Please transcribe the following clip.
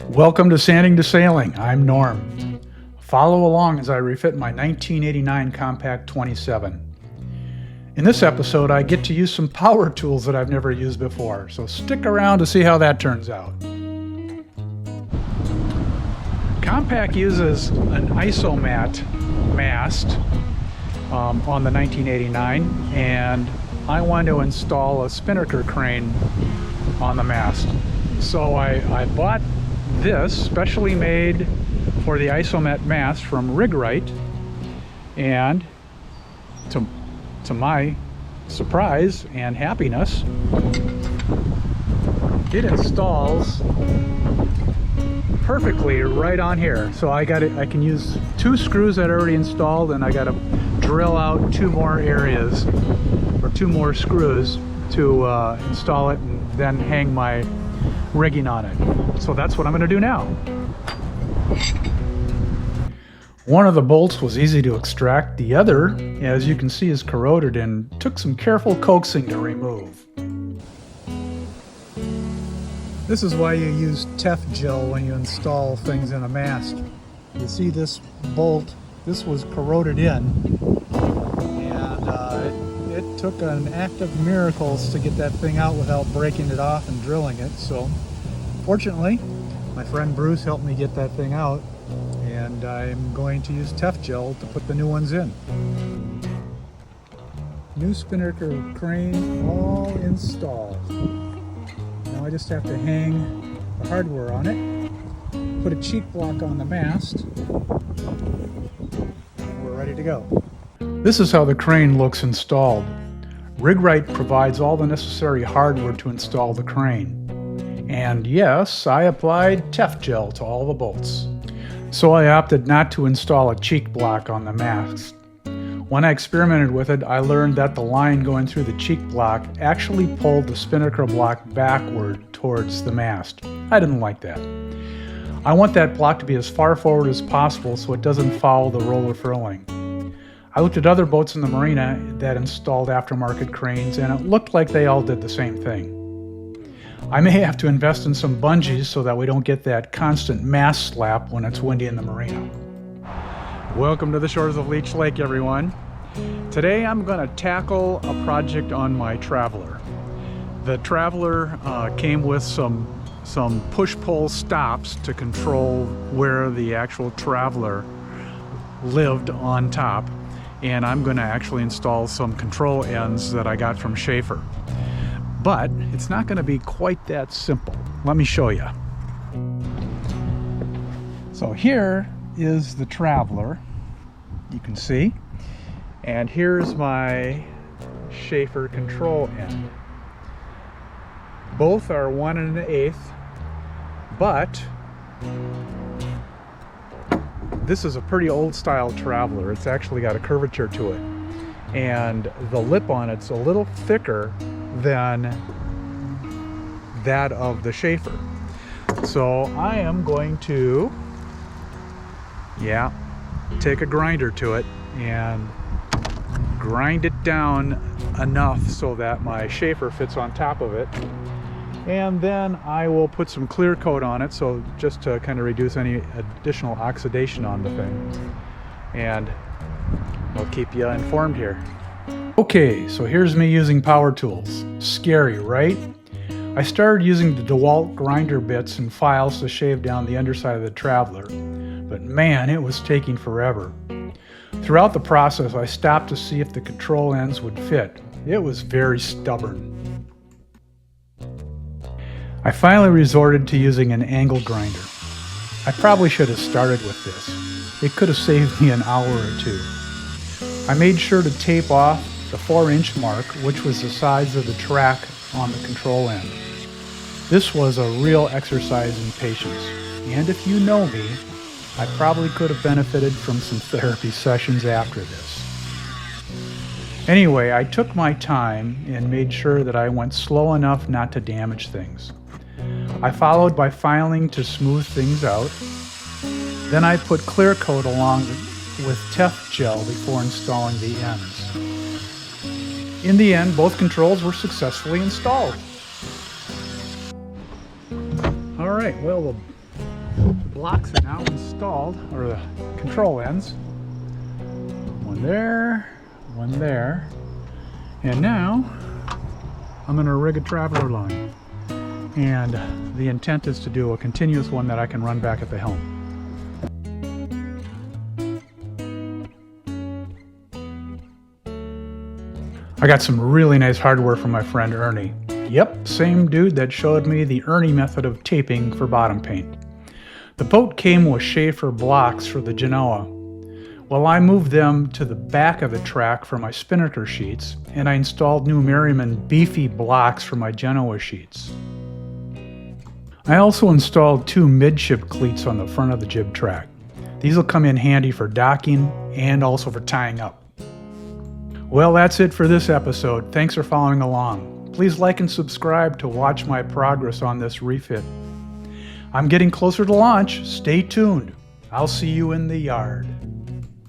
Welcome to Sanding to Sailing. I'm Norm. Follow along as I refit my 1989 Com-Pac 27. In this episode, I get to use some power tools that I've never used before, so stick around to see how that turns out. Com-Pac uses an isomat mast on the 1989, and I want to install a spinnaker crane on the mast. So I bought this specially made for the isomat mast from Rig-Rite, and to my surprise and happiness, it installs perfectly right on here. So I can use two screws that are already installed, and I got to drill out two more areas or two more screws to install it and then hang my rigging on it. So that's what I'm going to do now. One of the bolts was easy to extract. The other, as you can see, is corroded and took some careful coaxing to remove. This is why you use Tef gel when you install things in a mast. You see this bolt, this was corroded in, and it took an act of miracles to get that thing out without breaking it off and drilling it. So fortunately, my friend Bruce helped me get that thing out, and I'm going to use Tef gel to put the new ones in. New spinnaker crane all installed. Now I just have to hang the hardware on it, put a cheek block on the mast, and we're ready to go. This is how the crane looks installed. Rig-Rite provides all the necessary hardware to install the crane. And yes, I applied Tef gel to all the bolts. So I opted not to install a cheek block on the mast. When I experimented with it, I learned that the line going through the cheek block actually pulled the spinnaker block backward towards the mast. I didn't like that. I want that block to be as far forward as possible so it doesn't foul the roller furling. I looked at other boats in the marina that installed aftermarket cranes, and it looked like they all did the same thing. I may have to invest in some bungees so that we don't get that constant mast slap when it's windy in the marina. Welcome to the shores of Leech Lake, everyone. Today I'm going to tackle a project on my Traveler. The Traveler came with some push-pull stops to control where the actual Traveler lived on top, and I'm going to actually install some control ends that I got from Schaefer. But it's not going to be quite that simple. Let me show you. So here is the Traveler, you can see, and here's my Schaefer control end. Both are 1 1/8, but this is a pretty old style Traveler. It's actually got a curvature to it, and the lip on it's a little thicker than that of the Schaefer. So I am going to take a grinder to it and grind it down enough so that my Schaefer fits on top of it, and then I will put some clear coat on it, so just to kind of reduce any additional oxidation on the thing, and I'll keep you informed here. Okay, so here's me using power tools. Scary, right? I started using the DeWalt grinder bits and files to shave down the underside of the Traveler, but man, it was taking forever. Throughout the process, I stopped to see if the control ends would fit. It was very stubborn. I finally resorted to using an angle grinder. I probably should have started with this. It could have saved me an hour or two. I made sure to tape off the 4-inch mark, which was the size of the track on the control end. This was a real exercise in patience, and if you know me, I probably could have benefited from some therapy sessions after this. Anyway, I took my time and made sure that I went slow enough not to damage things. I followed by filing to smooth things out. Then I put clear coat along with Tef gel before installing the ends. In the end, both controls were successfully installed. All right, well, the The blocks are now installed, or the control ends. One there, one there. And now I'm going to rig a traveler line. And the intent is to do a continuous one that I can run back at the helm. I got some really nice hardware from my friend Ernie. Yep, same dude that showed me the Ernie method of taping for bottom paint. The boat came with Schaefer blocks for the Genoa. Well, I moved them to the back of the track for my spinnaker sheets, and I installed new Merriman beefy blocks for my Genoa sheets. I also installed 2 midship cleats on the front of the jib track. These will come in handy for docking and also for tying up. Well, that's it for this episode. Thanks for following along. Please like and subscribe to watch my progress on this refit. I'm getting closer to launch. Stay tuned. I'll see you in the yard.